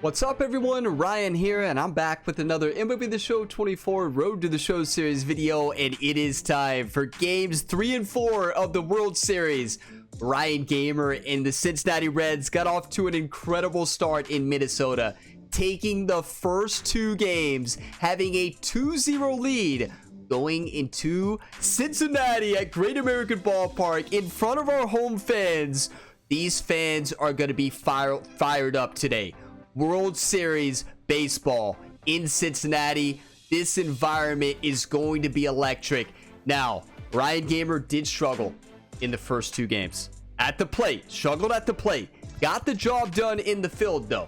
What's up everyone, Ryan here, and I'm back with another MLB The Show 24 Road to the Show series video, and it is time for games 3 and 4 of the World Series. Ryan Gamer and the Cincinnati Reds got off to an incredible start in Minnesota, taking the first two games, having a 2-0 lead, going into Cincinnati at Great American Ballpark in front of our home fans. These fans are going to be fired up today. World Series baseball in Cincinnati. This environment is going to be electric. Now, Ryan Gamer did struggle in the first two games. At the plate, struggled at the plate. Got the job done in the field though.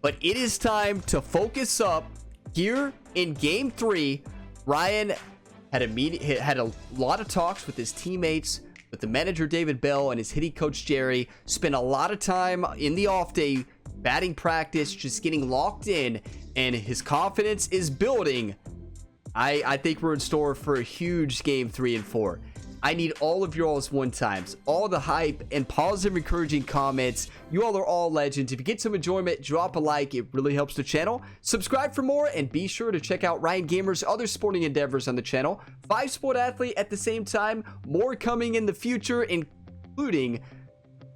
But it is time to focus up here in game 3. Ryan had a lot of talks with his teammates, with the manager David Bell and his hitting coach Jerry. Spent a lot of time in the off day batting practice, just getting locked in, and his confidence is building. I think we're in store for a huge game 3 and 4. I need all of y'all's one times, all the hype and positive encouraging comments. You all are all legends. If you get some enjoyment, drop a like. It really helps the channel. Subscribe for more, and be sure to check out Ryan Gamer's other sporting endeavors on the channel. 5-sport athlete at the same time. More coming in the future, including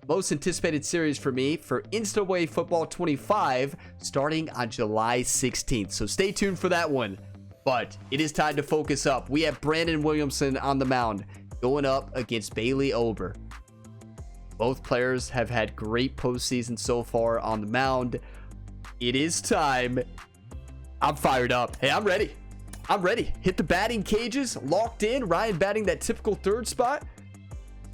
most anticipated series for me for NCAA Football 25 starting on July 16th. So stay tuned for that one. But it is time to focus up. We have Brandon Williamson on the mound going up against Bailey Ober. Both players have had great postseason so far on the mound. It is time. I'm fired up. Hey, I'm ready. I'm ready. Hit the batting cages. Locked in. Ryan batting that typical third spot.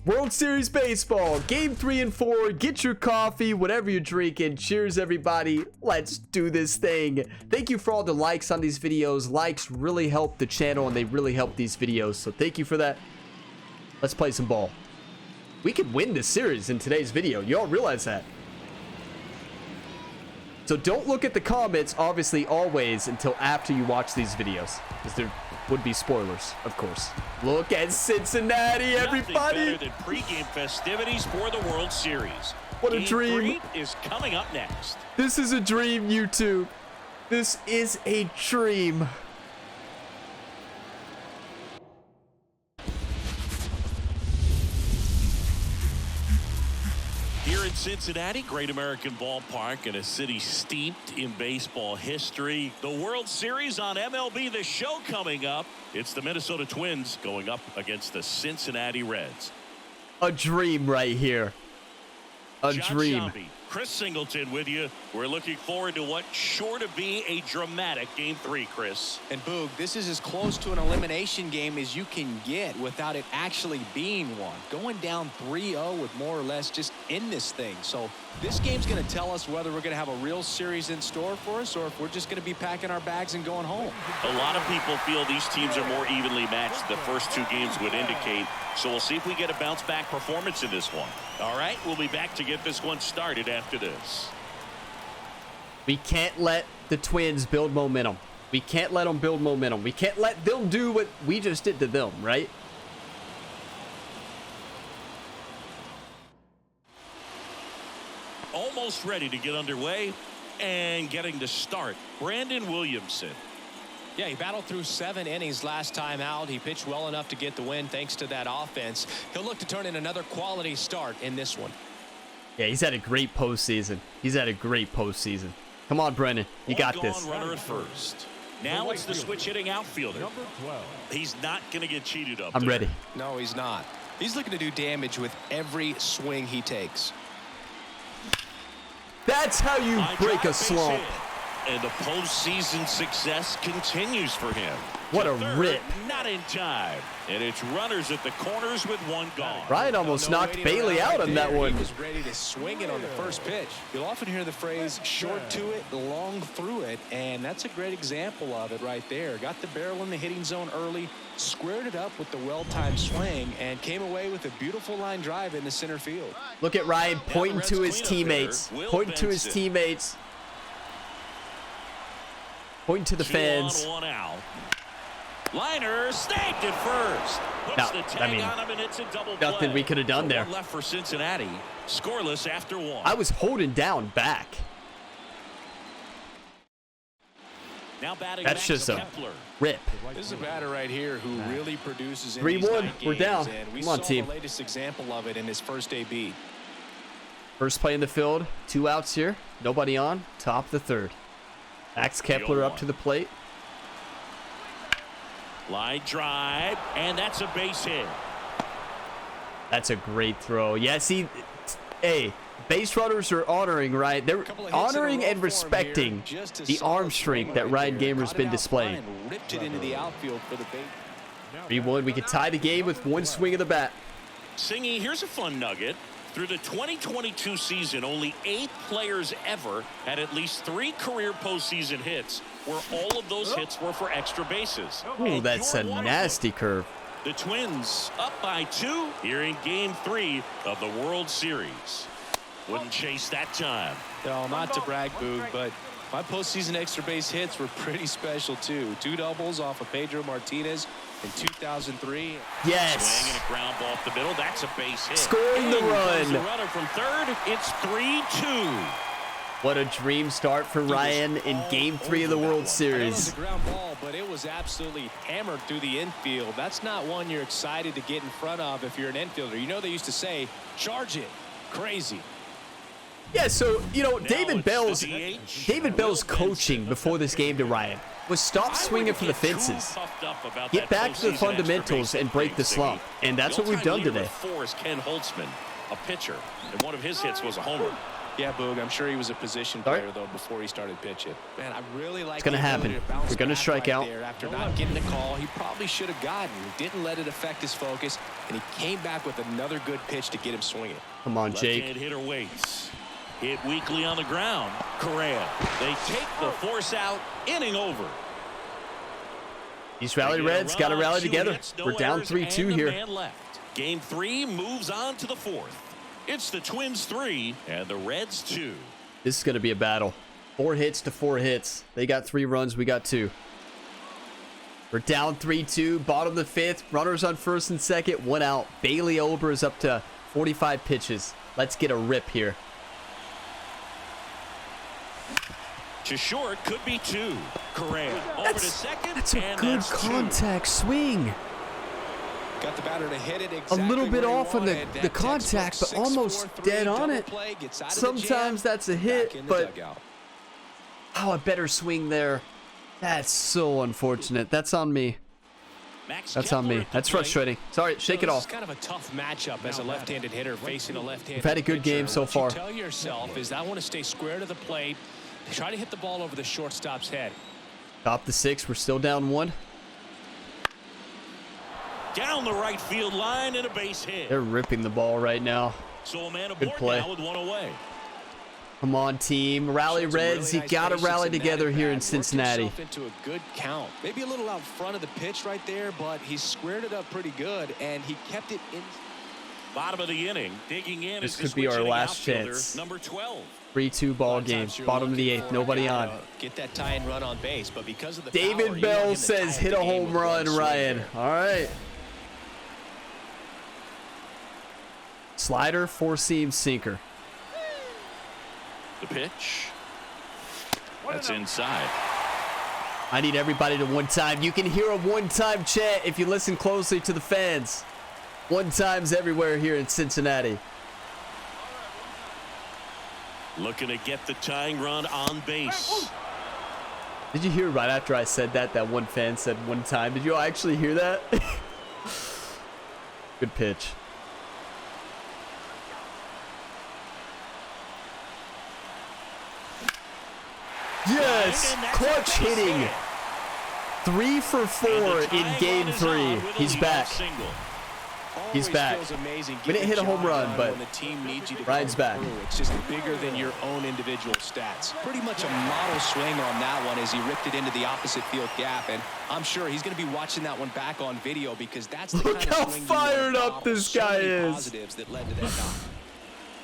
World Series baseball, game 3 and 4. Get your coffee, whatever you're drinking. Cheers, everybody. Let's do this thing. Thank you for all the likes on these videos. Likes really help the channel, and they really help these videos. So thank you for that. Let's play some ball. We could win this series in today's video. You all realize that? So don't look at the comments, obviously, always, until after you watch these videos, because there would be spoilers, of course. Look at Cincinnati, everybody. Nothing better than pregame festivities for the World Series. What a dream. Game 3 is coming up next. This is a dream, YouTube. This is a dream. Here in Cincinnati, Great American Ballpark, in a city steeped in baseball history. The World Series on MLB The Show coming up. It's the Minnesota Twins going up against the Cincinnati Reds. A dream right here. A dream. Shambi, Chris Singleton with you. We're looking forward to what's sure to be a dramatic game 3, Chris. And Boog, this is as close to an elimination game as you can get without it actually being one. Going down 3-0 with more or less just in this thing. So this game's going to tell us whether we're going to have a real series in store for us or if we're just going to be packing our bags and going home. A lot of people feel these teams are more evenly matched. The first two games would indicate. So we'll see if we get a bounce back performance in this one. All right, we'll be back to get this one started after this. We can't let the Twins build momentum. We can't let them build momentum. We can't let them do what we just did to them, right? Almost ready to get underway and getting to start. Brandon Williamson. Yeah, he battled through 7 innings last time out. He pitched well enough to get the win thanks to that offense. He'll look to turn in another quality start in this one. Yeah, he's had a great postseason. He's had a great postseason. Come on, Brennan. You got this. Runner at first. Now it's the switch hitting outfielder. Number 12. He's not going to get cheated up. I'm ready. No, he's not. He's looking to do damage with every swing he takes. That's how you break a slump. And the postseason success continues for him. What a rip. Not in time. And it's runners at the corners with one gone. Ryan almost knocked Bailey out on that one. He was ready to swing it on the first pitch. You'll often hear the phrase short to it, long through it, and that's a great example of it right there. Got the barrel in the hitting zone early, squared it up with the well-timed swing, and came away with a beautiful line drive in the center field. Look at Ryan pointing to his teammates. Pointing to his teammates. Pointing to the fans. 2 on, 1 out. Liner snagged at first. Puts the tag on him, and it's a double play. Nothing we could have done there. Left for Cincinnati. Scoreless after 1. I was holding down back. Now batting That's just a Kepler. rip. This is a batter right here who really produces in 3-1, these night we're games, down. and we Come on, saw team. the latest example of it in his first AB. First play in the field. 2 outs here. Nobody on. Top of the third. Max Kepler up to the plate. Line drive, and that's a base hit. That's a great throw. Yeah, see, hey, base runners are honoring, right? They're honoring and respecting the arm strength that Ryan Gamer's been displaying. Ripped it into the outfield for the base. 3-1. We could tie the game with one swing of the bat. Singy, here's a fun nugget. Through the 2022 season, only 8 players ever had at least 3 career postseason hits, where all of those hits were for extra bases. Ooh, that's a nasty curve. The Twins up by 2 here in Game 3 of the World Series. Wouldn't chase that time. No, not to brag, Boog, but my postseason extra base hits were pretty special, too. 2 doubles off of Pedro Martinez in 2003. Yes. Swing and a ground ball up the middle. That's a base hit. Scoring the In goes the run. runner from third. It's 3-2. What a dream start for Ryan in Game 3 of the World It Series. was a ground ball, but it was absolutely hammered through the infield. That's not one you're excited to get in front of if you're an infielder. You know they used to say, charge it. Crazy. Yeah, so, you know, David it's Bell's the DH. coaching before this game to Ryan was stop swinging for the fences. Get back to the fundamentals and break the slump. And that's what we've done today. Four is Ken Holtzman, a pitcher, and one of his hits was a homer. Yeah, Boog, I'm sure he was a position player, though, before he started pitching. Man, I really like It's going to happen. We're going to strike out. After not getting the call, he probably should have gotten. He didn't let it affect his focus, and he came back with another good pitch to get him swinging. Come on, Jake. Left-hand hitter waits. Hit weakly on the ground. Correa. They take the force out. Inning over. These Rally Reds got to rally together. We're down 3-2 here. Game 3 moves on to the 4th. It's the Twins 3 and the Reds 2. This is going to be a battle. 4 hits to 4 hits. They got 3 runs. We got 2. We're down 3-2. Bottom of the 5th. Runners on first and second. 1 out. Bailey Ober is up to 45 pitches. Let's get a rip here. To short, could be 2. Correa over to second. That's a good contact swing. Got the batter to hit it A exactly little bit where he off on the wanted. contact, but almost dead on it. Sometimes that's a hit, but oh, a better swing there. That's so unfortunate. That's on me. That's on me. That's frustrating. Sorry, shake it off. It's kind of a tough matchup as a left-handed hitter facing a left-handed. We've had a good game so far. What you tell yourself is, I want to stay square to the plate, try to hit the ball over the shortstop's head. Top the 6th. We're still down 1. Down the right field line and a base hit. They're ripping the ball right now. So a man Good aboard play. now with 1 away. Come on, team. Rally Reds. You got to rally together here in Cincinnati. Into a good count. Maybe a little out front of the pitch right there, but he squared it up pretty good, and he kept it in. Bottom of the inning, digging in. This is could the be our switch-hitting last outfielder, chance. Number 12. 3-2 ball game. Bottom of the 8th. Nobody on. Get that tie and run on base, but because of the David power, Bell says hit a home run, Ryan. All right. Slider, 4-seam sinker. The pitch. That's inside. I need everybody to one time. You can hear a one-time chant if you listen closely to the fans. One times everywhere here in Cincinnati. Looking to get the tying run on base. Did you hear right after I said that one fan said one time? Did you actually hear that? Good pitch. Yes, clutch hitting. 3 for 4 in game 3. He's back. He's back. We didn't hit a home run, but Ryan's back. It's just bigger than your own individual stats. Pretty much a model swing on that one as he ripped it into the opposite field gap, and I'm sure he's going to be watching that one back on video because that's the Look kind how of swing fired up this guy is. Positives that led to that knock.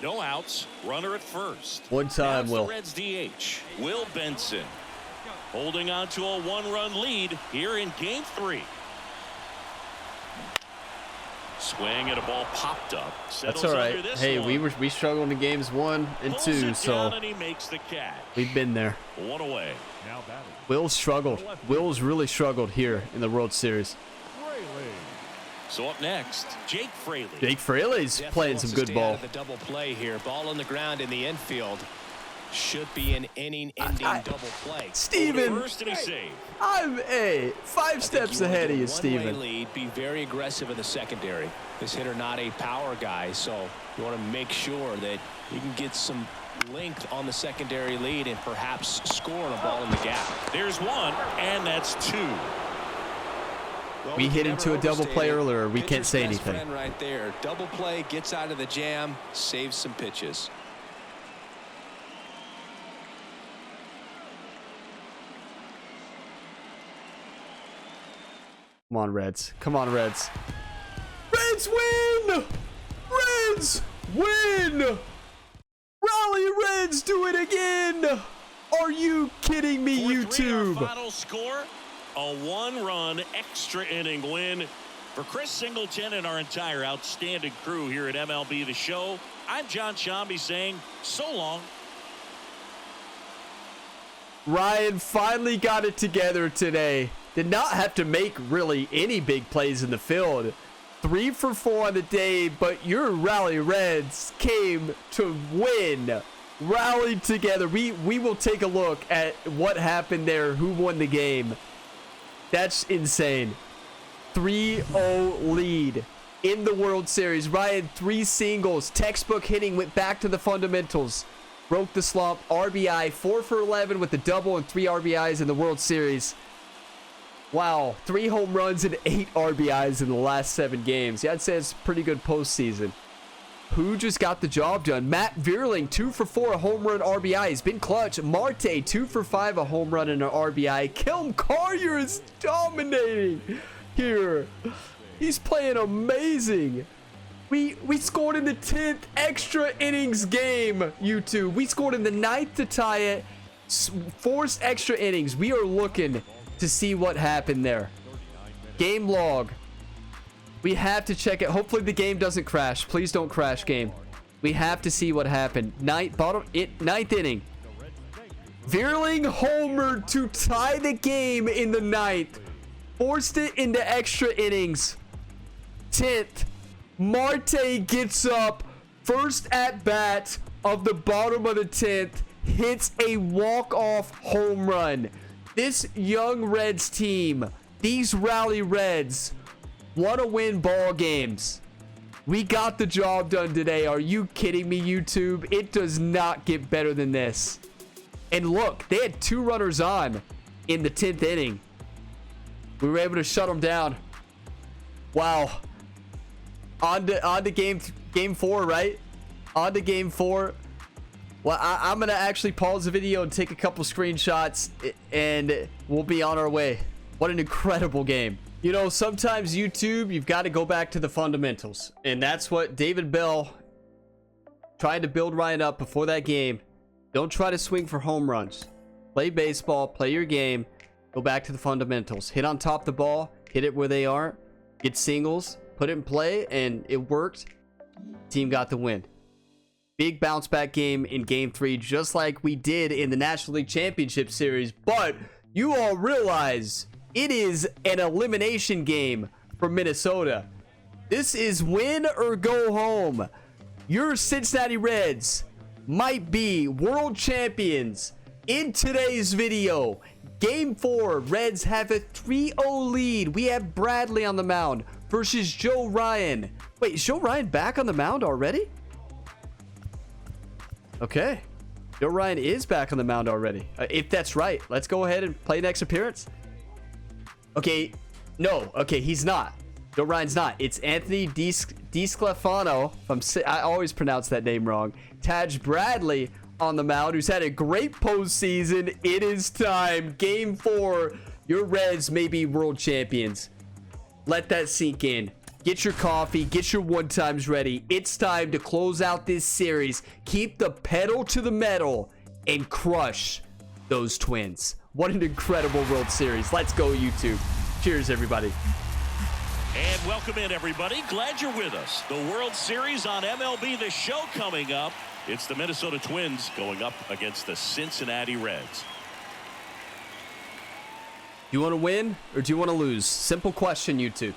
No outs. Runner at first. One time, Now Will. the Reds DH. Will Benson. Holding on to a 1-run lead here in game 3. Swing and a ball popped up. That's all right. Hey, we struggled in games 1 and 2, so and he makes the catch. We've been there. One away. Will struggled. Will's really struggled here in the World Series. So up next, Jake Fraley. Jake Fraley's playing some good ball. The double play here. Ball on the ground in the infield. Should be an inning-ending double play. Steven, First and he saved. I'm 5 steps ahead of you, Steven. Lead, be very aggressive in the secondary. This hitter not a power guy, so you want to make sure that you can get some length on the secondary lead and perhaps score on a ball in the gap. There's one, and that's 2. Well, we hit into a double play earlier. We can't say anything. Right there. Double play, gets out of the jam, saves some pitches. Come on, Reds. Come on, Reds. Reds win! Reds win! Rally Reds do it again! Are you kidding me, YouTube? Final score, a 1-run extra inning win for Chris Singleton and our entire outstanding crew here at MLB The Show. I'm John Shambi saying so long. Ryan finally got it together today. Did not have to make really any big plays in the field. 3 for 4 on the day, but your Rally Reds came to win. Rallied together. We will take a look at what happened there, who won the game. That's insane. 3-0 lead in the World Series. Ryan, 3 singles. Textbook hitting, went back to the fundamentals. Broke the slump. RBI, 4 for 11 with the double and 3 RBIs in the World Series. Wow, 3 home runs and 8 RBIs in the last 7 games. Yeah, I'd say it's a pretty good postseason. Who just got the job done? Matt Vierling, 2 for 4, a home run RBI. He's been clutch. Marte, 2 for 5, a home run and an RBI. Kelm Collier is dominating here. He's playing amazing. We scored in the 10th extra innings game, YouTube. We scored in the 9th to tie it. Forced extra innings. We are looking to see what happened there. Game log. We have to check it. Hopefully the game doesn't crash. Please don't crash, game. We have to see what happened. Ninth inning. Vierling homered to tie the game in the 9th. Forced it into extra innings. 10th. Marte gets up. First at bat of the bottom of the 10th. Hits a walk-off home run. This young Reds team, these Rally Reds, want to win ball games. We got the job done today. Are you kidding me, YouTube? It does not get better than this. And look, they had 2 runners on in the 10th inning. We were able to shut them down. Wow. On to game 4, right? On to game 4. Well, I'm going to actually pause the video and take a couple screenshots, and we'll be on our way. What an incredible game. You know, sometimes YouTube, you've got to go back to the fundamentals. And that's what David Bell tried to build Ryan up before that game. Don't try to swing for home runs. Play baseball, play your game, go back to the fundamentals. Hit on top of the ball, hit it where they aren't, get singles, put it in play, and it worked. Team got the win. Big bounce back game in game 3, just like we did in the National League Championship Series. But you all realize it is an elimination game for Minnesota. This is win or go home. Your Cincinnati Reds might be world champions. In today's video, game 4, Reds have a 3-0 lead. We have Bradley on the mound versus Joe Ryan. Wait, is Joe Ryan back on the mound already? Okay. Joe Ryan is back on the mound already. If that's right, let's go ahead and play next appearance. Okay. No. Okay, he's not. Joe Ryan's not. It's Anthony DiSclafano. I always pronounce that name wrong. Taj Bradley on the mound, who's had a great postseason. It is time. Game 4. Your Reds may be world champions. Let that sink in. Get your coffee, get your 1-times ready. It's time to close out this series. Keep the pedal to the metal and crush those Twins. What an incredible World Series. Let's go, YouTube. Cheers, everybody. And welcome in, everybody. Glad you're with us. The World Series on MLB The Show coming up. It's the Minnesota Twins going up against the Cincinnati Reds. Do you want to win or do you want to lose? Simple question, YouTube.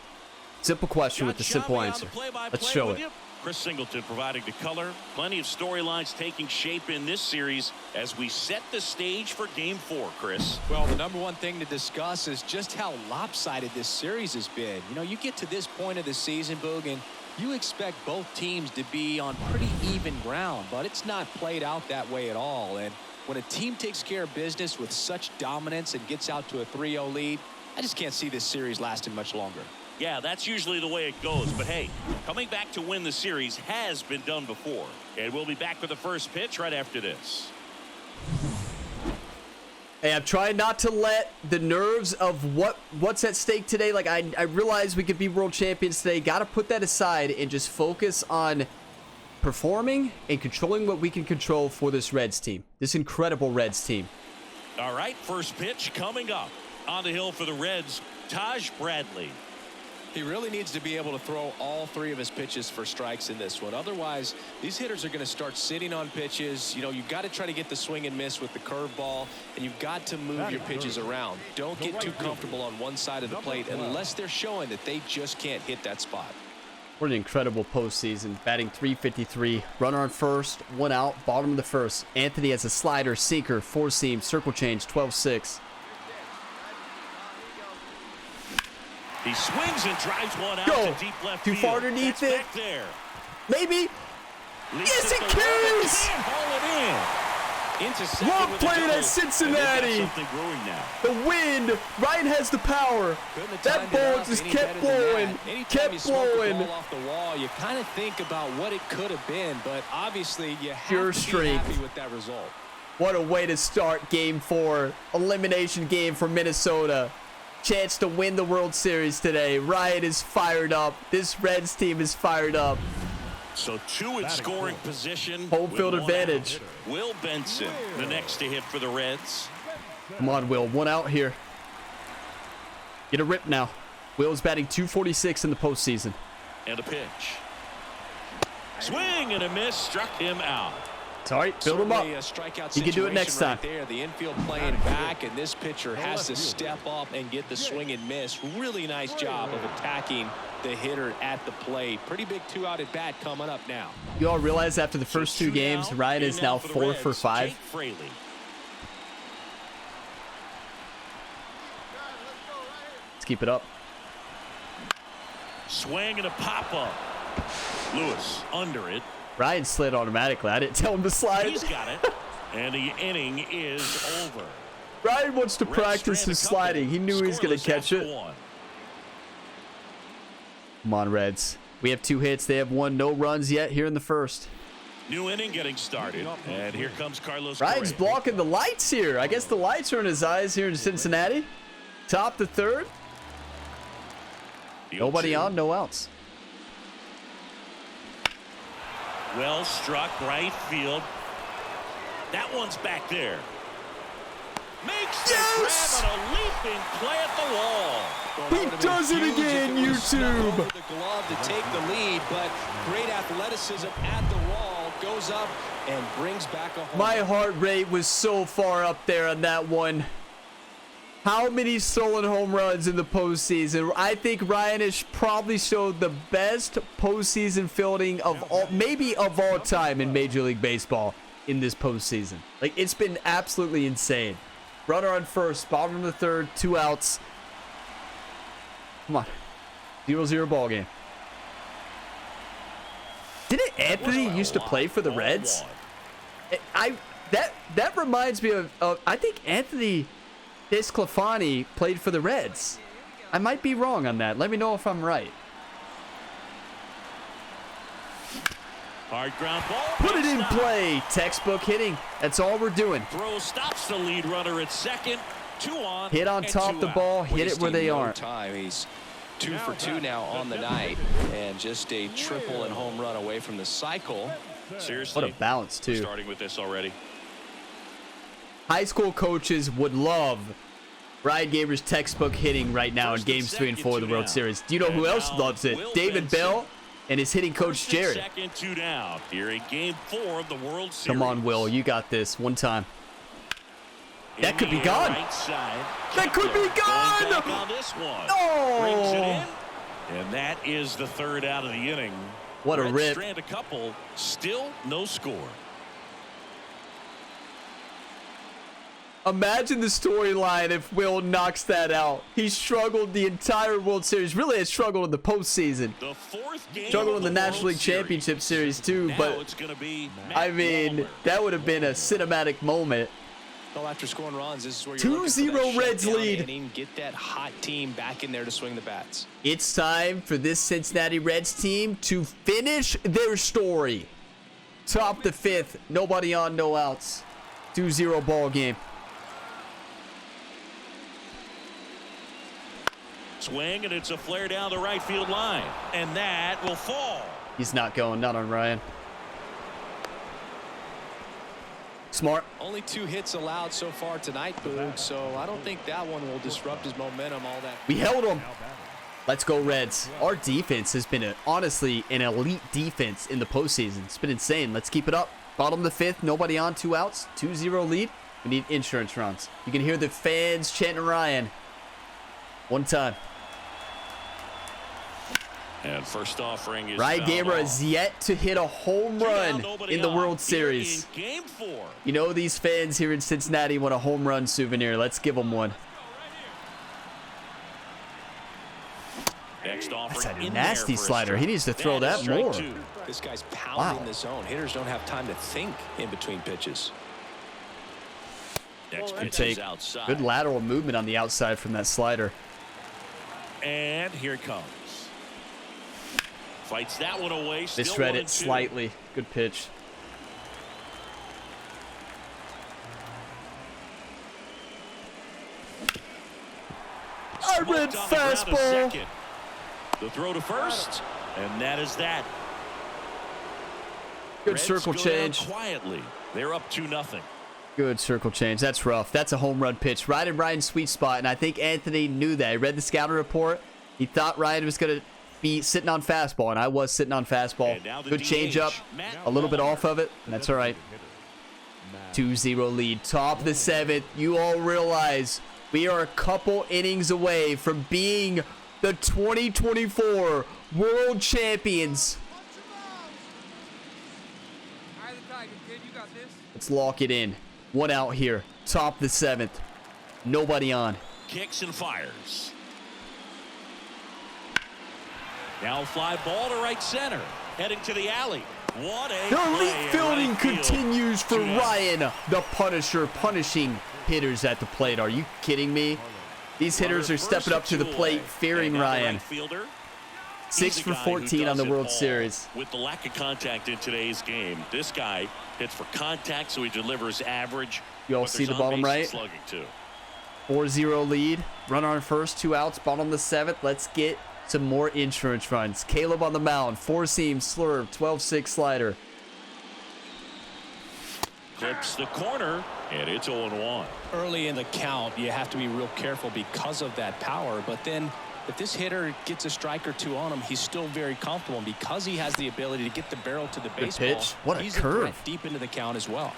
Simple question with a simple answer. Let's show it. Chris Singleton providing the color. Plenty of storylines taking shape in this series as we set the stage for Game 4, Chris. Well, the number one thing to discuss is just how lopsided this series has been. You know, you get to this point of the season, Boog, and you expect both teams to be on pretty even ground, but it's not played out that way at all. And when a team takes care of business with such dominance and gets out to a 3-0 lead, I just can't see this series lasting much longer. Yeah, that's usually the way it goes. But hey, coming back to win the series has been done before. And we'll be back with the first pitch right after this. Hey, I'm trying not to let the nerves of what's at stake today. Like, I realize we could be world champions today. Got to put that aside and just focus on performing and controlling what we can control for this Reds team. This incredible Reds team. All right, first pitch coming up. On the hill for the Reds, Taj Bradley. He really needs to be able to throw all three of his pitches for strikes in this one. Otherwise, these hitters are going to start sitting on pitches. You know, you've got to try to get the swing and miss with the curveball, and you've got to move your pitches around. Don't get too comfortable on one side of the plate unless they're showing that they just can't hit that spot. What an incredible postseason. Batting .353, runner on first, one out, bottom of the first. Anthony has a slider, sinker, four-seam, circle change, 12-6. He swings and drives one out Go. to deep left Too field. far underneath That's it. back there. Maybe. Yes, it carries. Can't haul it in. Into second Well with the played double. at Cincinnati. And they've got something brewing now. The wind. Ryan has the power. That ball just kept blowing. Anytime you Kept smoke the blowing. ball off the wall, you kind of think about what it could have been, but obviously you have Pure to be strength. happy with that result. What a way to start Game 4. Elimination game for Minnesota. Chance to win the World Series today. Ryan is fired up. This Reds team is fired up. So two in scoring position. Home with field one advantage. out. Will Benson, the next to hit for the Reds. Come on, Will. One out here. Get a rip now. Will's batting .246 in the postseason. And a pitch. Swing and a miss. Struck him out. It's all right. Build him up. Certainly a strikeout He can do it next situation time. right there. The infield playing back, and this pitcher has to step up and get the swing and miss. Really nice job of attacking the hitter at the plate. Pretty big two-out at bat coming up now. You all realize after the first two games, down, Ryan in is now for the 4 for Reds, 5. Jake Fraley. Let's keep it up. Swing and a pop-up. Lewis under it. Ryan slid automatically. I didn't tell him to slide. He's got it. And the inning is over. Ryan wants to Reds practice strand his a couple. sliding. He knew he was going to Scoreless catch after it. one. Come on, Reds. We have 2 hits. They have 1. No runs yet here in the first. New inning getting started. And here comes Carlos Ryan's Correa. blocking the lights here. I guess the lights are in his eyes here in Cincinnati. Top the third. The Nobody 0-2. on, no outs. Well struck right field. That one's back there. Makes the Yes! grab on a leaping play at the wall. He does it again, YouTube. The glove to take the lead, but great athleticism at the wall, goes up and brings back a home. My heart rate was so far up there on that one. How many stolen home runs in the postseason? I think Ryan has probably showed the best postseason fielding of all, maybe of all time in Major League Baseball in this postseason. Like, it's been absolutely insane. Runner on first, bottom of the third, 2 outs. Come on. 0-0 ball game. Didn't Anthony used to play for the Reds? That reminds me of I think Anthony Desclafani played for the Reds. I might be wrong on that. Let me know if I'm right. Hard ground ball. Put it in Stop. play. Textbook hitting. That's all we're doing. Throw stops the lead runner at second. 2 on. Hit on and top 2 the out. ball. Hit it where they Wasting no aren't. time. He's 2 for 2 now on the night, and just a triple and home run away from the cycle. Seriously. What a balance, too. Starting with this already. High school coaches would love Ryan Gamer's textbook hitting right now in games 3 and 4 of the World Series. Do you know who else loves it? David Bell and his hitting coach, Jared. Second, 2 down here in game 4 of the World Series. Come on, Will. You got this. One time. That could be gone. That could be gone. On this one. Brings it Oh. in. And that is the 3rd out of the inning. What a Reds rip. strand a couple. Still no score. Imagine the storyline if Will knocks that out. He struggled the entire World Series. Really has struggled in the postseason. The 4th game Struggled in of the National World League Championship Series too, Now but it's gonna be I Matt mean, Walmer. that would have been a cinematic moment. Well, after scoring runs, this is where 2-0 Reds lead. Inning, get that hot team back in there to swing the bats. It's time for this Cincinnati Reds team to finish their story. Top the 5th, nobody on, no outs. 2-0 ball game. Swing, and it's a flare down the right field line. And that will fall. He's not going, not on Ryan. Smart. Only 2 hits allowed so far tonight, Boog, so I don't think that one will disrupt his momentum all that. We held him. Let's go Reds. Our defense has been honestly an elite defense in the postseason. It's been insane. Let's keep it up. Bottom of the 5th, nobody on, 2 outs, 2-0 lead. We need insurance runs. You can hear the fans chanting Ryan. One time. And first offering is Ryan Gamer has yet to hit a home run in the World Series. In game 4. You know these fans here in Cincinnati want a home run souvenir. Let's give them one. Next That's offering a nasty slider. He needs to throw that more. This guy's pounding Wow. the zone. Hitters don't have time to think in between pitches. Next Good pitch take. is outside. Good lateral movement on the outside from that slider. And here it comes. Fights that one away. Still Misread 1 it and 2. slightly. Good pitch. I read Smoked on the ground a fastball. second. The throw to first, and that is that. Good Reds circle go down change. quietly. They're up 2-0. Good circle change. That's rough. That's a home run pitch. Right in Ryan's sweet spot, and I think Anthony knew that. He read the scouting report. He thought Ryan was going to be sitting on fastball, and I was sitting on fastball. And now the Good DH, change up. Matt A little bit Walmer. off of it. And that's all right. 2-0 lead. Top of the 7th. You all realize we are a couple innings away from being the 2024 World Champions. Let's lock it in. 1 out here. Top of the 7th. Nobody on. Kicks and fires. Now fly ball to right center. Heading to the alley. What a The play elite in fielding right field. continues for 2-0. Ryan, the Punisher, punishing hitters at the plate. Are you kidding me? These hitters are stepping up to the plate, fearing And now the Ryan. right fielder. 6 He's a for guy who 14 on does the it World all. Series. With the lack of contact in today's game, this guy hits for contact, so he delivers average. You all but see there's the bottom on-base right? slugging too. 4-0 lead. Run on first, 2 outs. Bottom of the 7th. Let's get some more insurance runs. Caleb on the mound. 4-seam, slurve, 12-6 slider. Clips the corner, and it's 0-1. Early in the count, you have to be real careful because of that power. But then if this hitter gets a strike or 2 on him, he's still very comfortable. And because he has the ability to get the barrel to the baseball, pitch. What a he's curve. a threat deep into the count as well.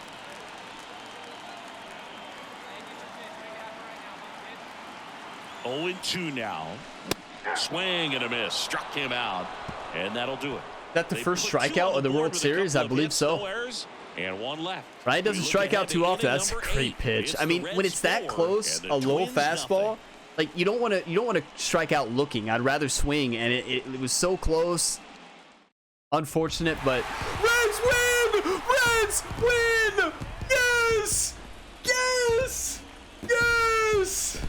Oh, 0-2 now. Swing and a miss. Struck him out, and that'll do it. That the They first put 2 strikeout on of the board World with a Series? couple I of believe hits, so. no errors, and 1 left. Ryan doesn't We look strike out ahead too to often. inning That's a number great 8. pitch. It's I mean, the when Reds it's that 4 close, and the a low Twins fastball, nothing. like you don't want to strike out looking. I'd rather swing, and it was so close. Unfortunate, but Reds win! Reds win! Yes! Yes! Yes! Yes!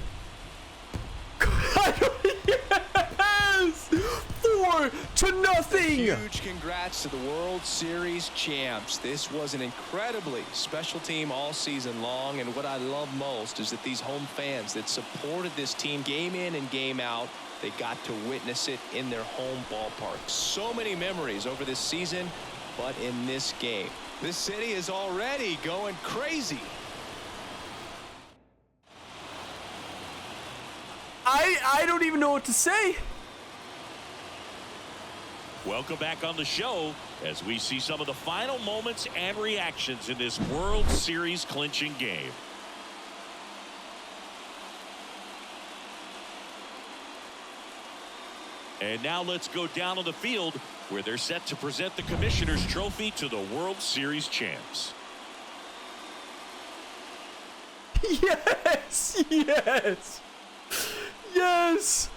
4-0! Huge congrats to the World Series champs. This was an incredibly special team all season long, and what I love most is that these home fans that supported this team game in and game out, they got to witness it in their home ballpark. So many memories over this season, but in this game, this city is already going crazy. I don't even know what to say. Welcome back on the show as we see some of the final moments and reactions in this World Series clinching game. And now let's go down on the field where they're set to present the Commissioner's Trophy to the World Series champs. Yes! Yes! Yes!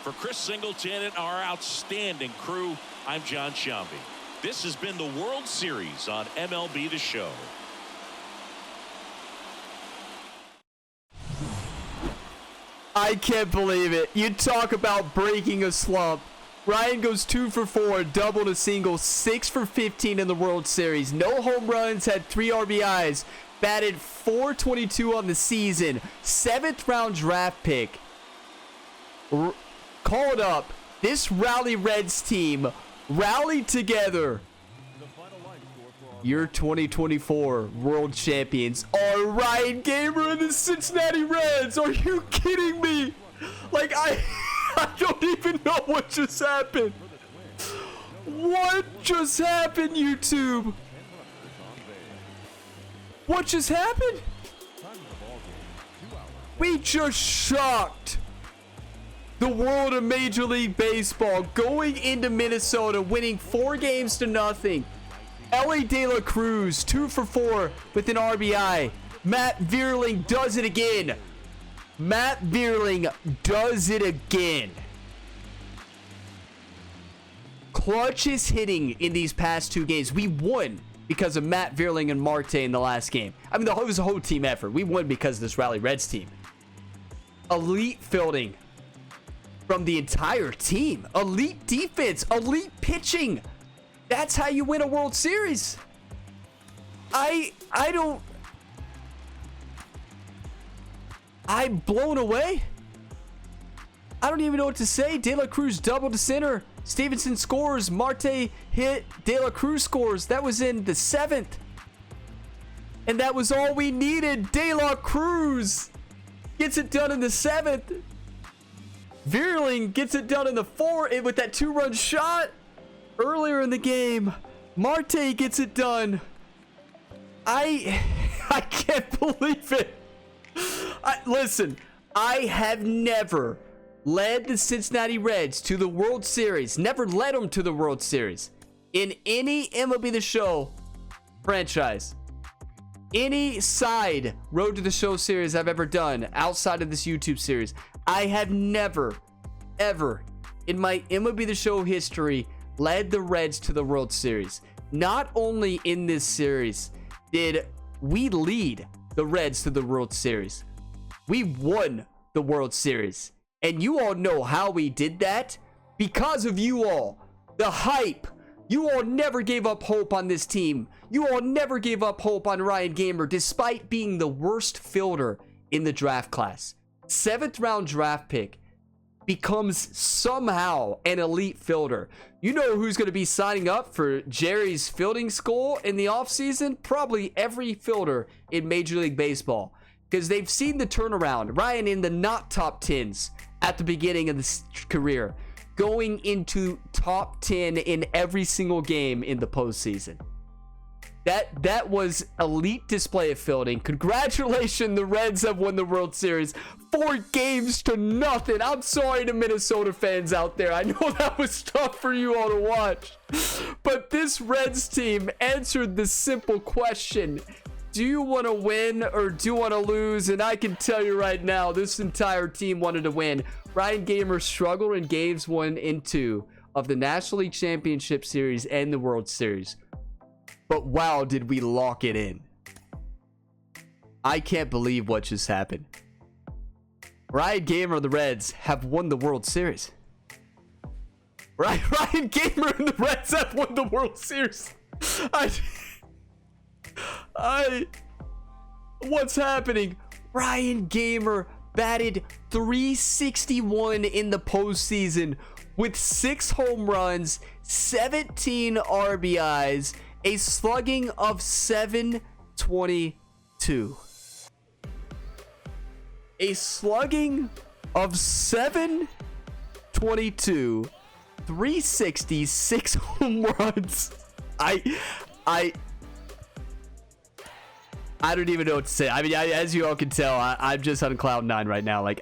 For Chris Singleton and our outstanding crew, I'm John Shambi. This has been the World Series on MLB The Show. I can't believe it. You talk about breaking a slump. Ryan goes 2 for 4, double to single, 6 for 15 in the World Series. No home runs, had 3 RBIs, batted .422 on the season, 7th round draft pick. Called up. This Rally Reds team rallied together. Your 2024 world champions are Ryan Gamer and the Cincinnati Reds. Are you kidding me? Like, I don't even know what just happened. What just happened, YouTube? What just happened? We just shocked the world of Major League Baseball, going into Minnesota, winning 4-0. Ellie De La Cruz, 2 for 4 with an RBI. Matt Vierling does it again. Matt Vierling does it again. Clutchest hitting in these past 2 games. We won because of Matt Vierling and Marte in the last game. I mean, it was a whole team effort. We won because of this Rally Reds team. Elite fielding from the entire team. Elite defense. Elite pitching. That's how you win a World Series. I'm blown away. I don't even know what to say. De La Cruz double to center. Stevenson scores. Marte hit. De La Cruz scores. That was in the 7th. And that was all we needed. De La Cruz gets it done in the 7th. Vierling gets it done in the 4th with that 2-run shot earlier in the game. Marte gets it done. I can't believe it. Listen, I have never led the Cincinnati Reds to the World Series. Never led them to the World Series in any MLB The Show franchise. Any side Road to the Show series I've ever done outside of this YouTube series, I have never, ever in my MLB The Show history led the Reds to the World Series. Not only in this series did we lead the Reds to the World Series, we won the World Series. And you all know how we did that. Because of you all. The hype. You all never gave up hope on this team. You all never gave up hope on Ryan Gamer, despite being the worst fielder in the draft class. 7th round draft pick becomes somehow an elite fielder. You know who's going to be signing up for Jerry's fielding school in the offseason? Probably every fielder in Major League Baseball, because they've seen the turnaround. Ryan in the not top 10s at the beginning of this career, going into top 10 in every single game in the postseason. That was elite display of fielding. Congratulations, the Reds have won the World Series 4-0. I'm sorry to Minnesota fans out there. I know that was tough for you all to watch. But this Reds team answered the simple question: do you want to win or do you want to lose? And I can tell you right now, this entire team wanted to win. Ryan Gamer struggled in games 1 and 2 of the National League Championship Series and the World Series. But wow, did we lock it in. I can't believe what just happened. Ryan Gamer and the Reds have won the World Series. Ryan Gamer and the Reds have won the World Series. What's happening? Ryan Gamer batted .361 in the postseason with 6 home runs, 17 RBIs, a slugging of 722. A slugging of 722, 360, 6 home runs. I don't even know what to say. I mean, as you all can tell, I'm just on cloud 9 right now. Like,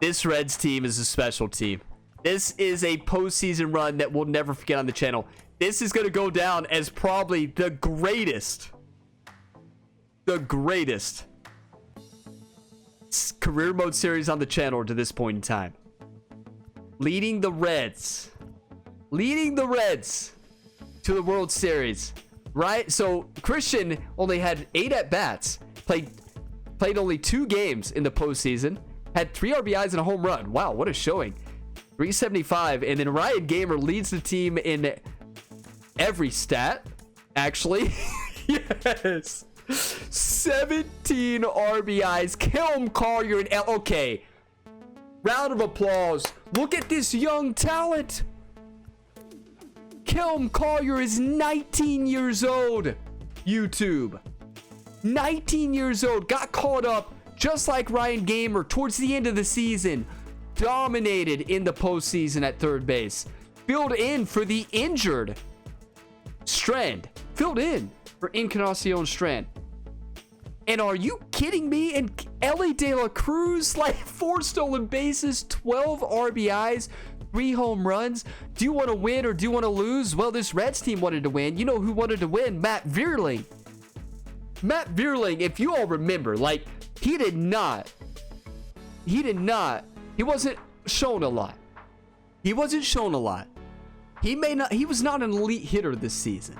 this Reds team is a special team. This is a postseason run that we'll never forget on the channel. This is going to go down as probably the greatest career mode series on the channel to this point in time. Leading the Reds to the World Series, right? So Christian only had 8 at-bats, played only 2 games in the postseason, had 3 RBIs and a home run. Wow, what a showing. 375. And then Ryan Gamer leads the team in every stat, actually. Yes. 17 RBIs. Kelm Collier and okay. Round of applause. Look at this young talent. Kelm Collier is 19 years old. YouTube. 19 years old. Got called up just like Ryan Gamer towards the end of the season. Dominated in the postseason at third base. Filled in for the injured Strand. Filled in for Encarnacion Strand. And are you kidding me? And Ellie De La Cruz, like 4 stolen bases, 12 RBIs, 3 home runs. Do you want to win or do you want to lose? Well, this Reds team wanted to win. You know who wanted to win? Matt Vierling. Matt Vierling, if you all remember, like, he wasn't shown a lot. He was not an elite hitter this season.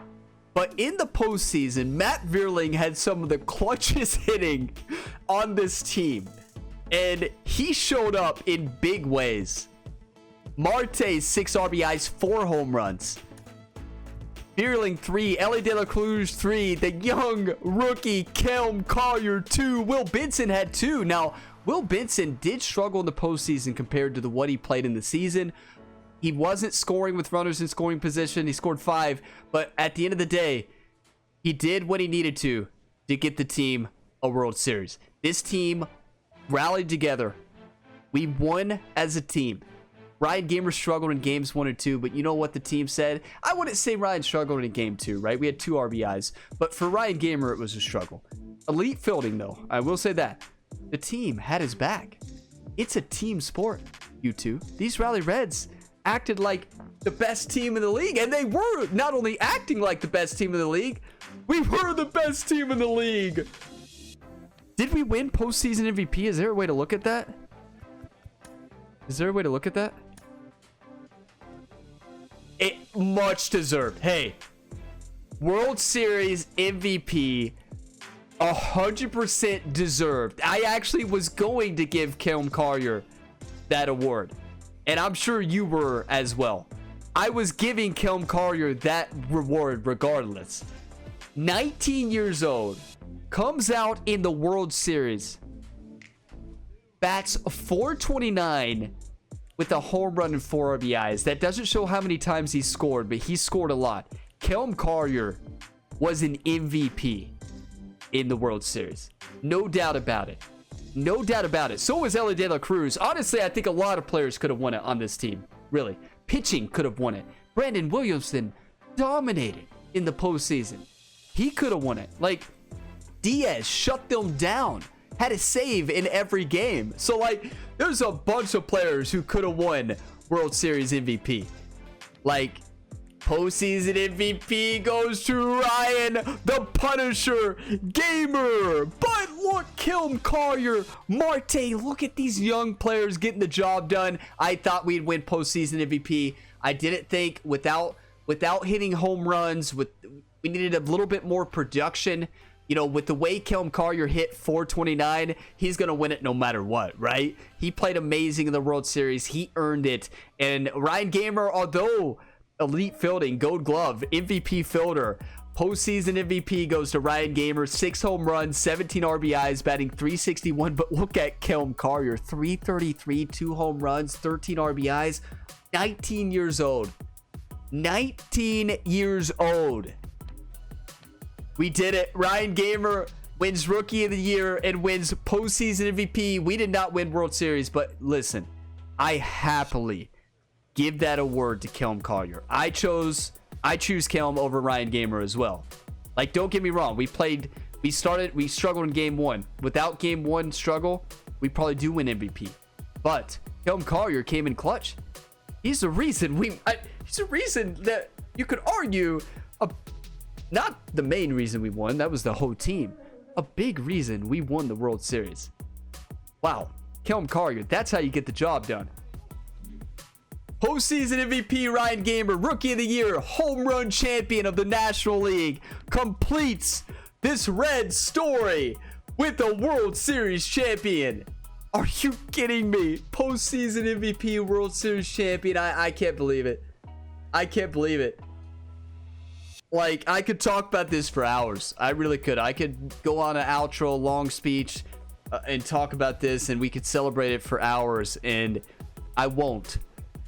But in the postseason, Matt Vierling had some of the clutchest hitting on this team. And he showed up in big ways. Marte, 6 RBIs, 4 home runs. Vierling, 3. Ellie De La Cruz, 3. The young rookie, Kelm Collier, 2. Will Benson had 2. Now, Will Benson did struggle in the postseason compared to what he played in the season. He wasn't scoring with runners in scoring position. He scored 5. But at the end of the day, he did what he needed to get the team a World Series. This team rallied together. We won as a team. Ryan Gamer struggled in games 1 and 2, but you know what the team said? I wouldn't say Ryan struggled in game 2, right? We had 2 RBIs, but for Ryan Gamer, it was a struggle. Elite fielding, though. I will say that. The team had his back. It's a team sport, you two. These Rally Reds acted like the best team in the league, and they were not only acting like the best team in the league, we were the best team in the league. Did we win postseason MVP? Is there a way to look at that? It much deserved. Hey, World Series MVP, 100% deserved. I actually was going to give Kelm Collier that award, and I'm sure you were as well. I was giving Kelm Collier that reward regardless. 19 years old, comes out in the World Series, bats .429 with a home run and 4 RBIs. That doesn't show how many times he scored, but he scored a lot. Kelm Collier was an MVP in the World Series. No doubt about it. No doubt about it. So was Ellie De La Cruz. Honestly, I think a lot of players could have won it on this team. Really. Pitching could have won it. Brandon Williamson dominated in the postseason. He could have won it. Like, Diaz shut them down. Had a save in every game. So, like, there's a bunch of players who could have won World Series MVP. Like, postseason MVP goes to Ryan the Punisher Gamer. But look, Kelm Collier, Marte, look at these young players getting the job done. I thought we'd win postseason MVP. I didn't think without hitting home runs, we needed a little bit more production. You know, with the way Kelm Collier hit .429, he's going to win it no matter what, right? He played amazing in the World Series. He earned it. And Ryan Gamer, although elite fielding, Gold Glove, MVP fielder, Postseason MVP goes to Ryan Gamer. 6 home runs, 17 RBIs, batting .361. But look at Kelm Collier. 333, 2 home runs, 13 RBIs. 19 years old. 19 years old. We did it. Ryan Gamer wins Rookie of the Year and wins Postseason MVP. We did not win World Series, but listen, I happily give that award to Kelm Collier. I choose Kelm over Ryan Gamer as well. Like, don't get me wrong. We struggled in game 1. Without game 1 struggle, we probably do win MVP. But Kelm Collier came in clutch. He's the reason he's the reason that you could argue, not the main reason we won. That was the whole team. A big reason we won the World Series. Wow. Kelm Collier, that's how you get the job done. Postseason MVP Ryan Gamer, Rookie of the Year, home run champion of the National League, completes this red story with the World Series champion. Are you kidding me? Postseason MVP, World Series champion. I can't believe it. I can't believe it. Like, I could talk about this for hours. I really could. I could go on an outro, long speech, and talk about this, and we could celebrate it for hours, and I won't.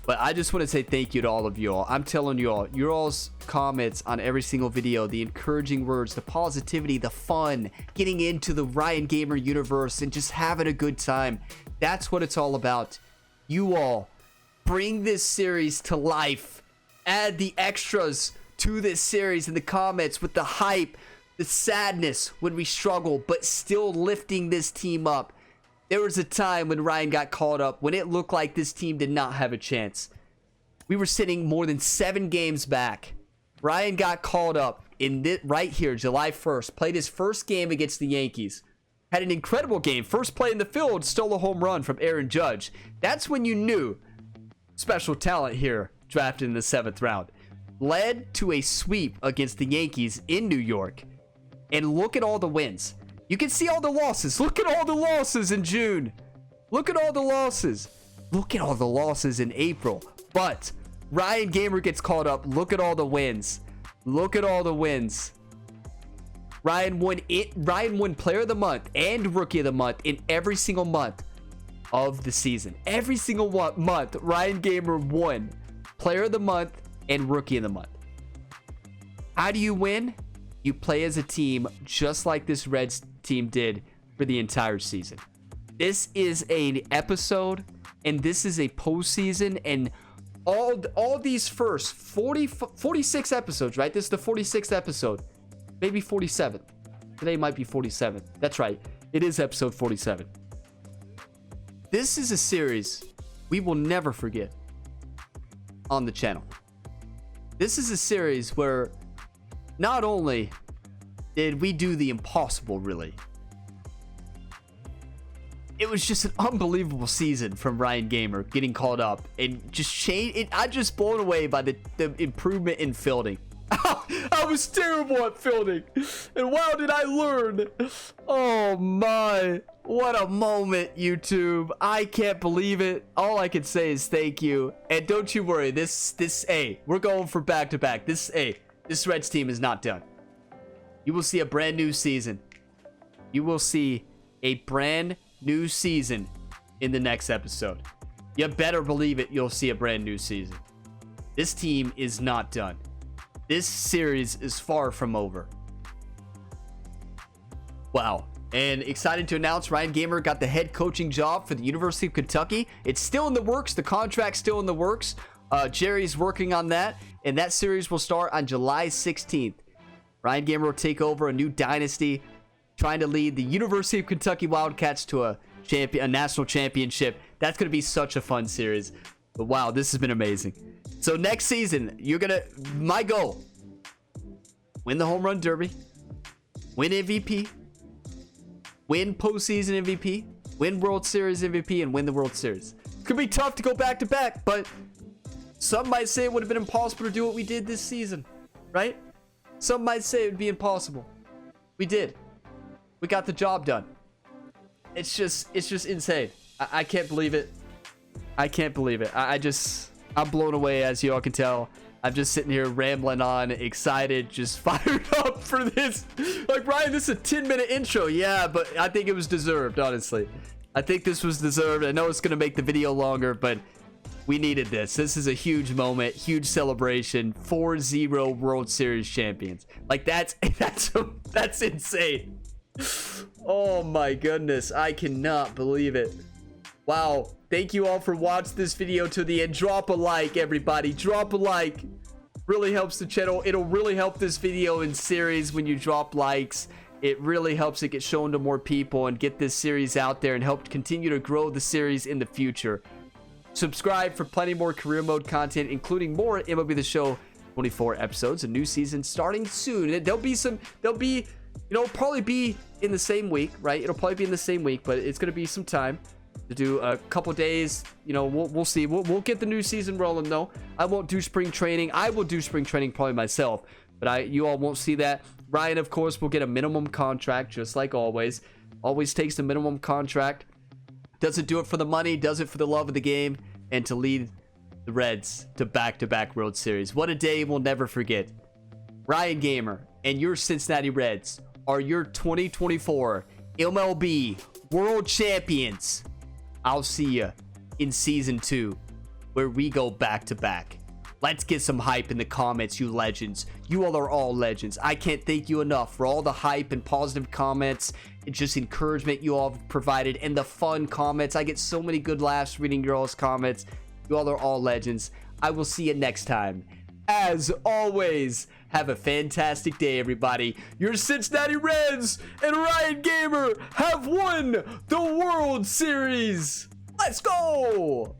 But I just want to say thank you to all of you all. I'm telling you all, your all's comments on every single video, the encouraging words, the positivity, the fun, getting into the Ryan Gamer universe and just having a good time. That's what it's all about. You all bring this series to life. Add the extras to this series in the comments with the hype, the sadness when we struggle, but still lifting this team up. There was a time when Ryan got called up when it looked like this team did not have a chance. We were sitting more than 7 games back. Ryan got called up right here, July 1st. Played his first game against the Yankees. Had an incredible game. First play in the field, stole a home run from Aaron Judge. That's when you knew special talent here, drafted in the 7th round. Led to a sweep against the Yankees in New York. And look at all the wins. You can see all the losses. Look at all the losses in June. Look at all the losses. Look at all the losses in April. But Ryan Gamer gets called up. Look at all the wins. Look at all the wins. Ryan won Player of the Month and Rookie of the Month in every single month of the season. Every single month, Ryan Gamer won Player of the Month and Rookie of the Month. How do you win? You play as a team just like this Reds team did for the entire season. This is an episode, and this is a postseason, and all these first 46 episodes, right? This is the 46th episode, maybe 47th. Today might be 47th. That's right. It is episode 47. This is a series we will never forget on the channel. This is a series where not only did we do the impossible, really, it was just an unbelievable season from Ryan Gamer getting called up and just changed. I'm just blown away by the improvement in fielding. I was terrible at fielding, and wow, did I learn. Oh my, what a moment, YouTube. I can't believe it. All I can say is thank you, and don't you worry, we're going for back-to-back. This Reds team is not done. You will see a brand new season. You will see a brand new season in the next episode. You better believe it, you'll see a brand new season. This team is not done. This series is far from over. Wow. And excited to announce Ryan Gamer got the head coaching job for the University of Kentucky. It's still in the works. The contract's still in the works. Jerry's working on that. And that series will start on July 16th. Ryan Gamer will take over a new dynasty, trying to lead the University of Kentucky Wildcats to a national championship. That's going to be such a fun series. But wow, this has been amazing. So next season, my goal, win the Home Run Derby, win MVP, win postseason MVP, win World Series MVP, and win the World Series. It's going to be tough to go back to back, but some might say it would have been impossible to do what we did this season, right? Some might say it would be impossible. We did. We got the job done. It's just insane. I can't believe it. I can't believe it. I'm blown away, as you all can tell. I'm just sitting here rambling on, excited, just fired up for this. Like, Ryan, this is a 10-minute intro. Yeah, but I think it was deserved, honestly. I think this was deserved. I know it's going to make the video longer, but we needed this. This is a huge moment, huge celebration. 4-0 World Series champions. Like, that's insane. Oh my goodness, I cannot believe it. Wow, thank you all for watching this video to the end. Drop a like, everybody. Drop a like. Really helps the channel. It'll really help this video in series when you drop likes. It really helps it get shown to more people and get this series out there and help continue to grow the series in the future. Subscribe for plenty more career mode content, including more MLB The Show 24 episodes. A new season starting soon. It'll probably be in the same week, right? It'll probably be in the same week, but it's going to be some time to do a couple days. You know, we'll see. We'll get the new season rolling, though. I won't do spring training. I will do spring training probably myself, but you all won't see that. Ryan, of course, will get a minimum contract, just like always. Always takes the minimum contract. Doesn't do it for the money, does it for the love of the game, and to lead the Reds to back-to-back World Series. What a day we'll never forget. Ryan Gamer and your Cincinnati Reds are your 2024 MLB World Champions. I'll see you in Season 2, where we go back-to-back. Let's get some hype in the comments, you legends. You all are all legends. I can't thank you enough for all the hype and positive comments and just encouragement you all have provided and the fun comments. I get so many good laughs reading your all's comments. You all are all legends. I will see you next time. As always, have a fantastic day, everybody. Your Cincinnati Reds and Ryan Gamer have won the World Series. Let's go!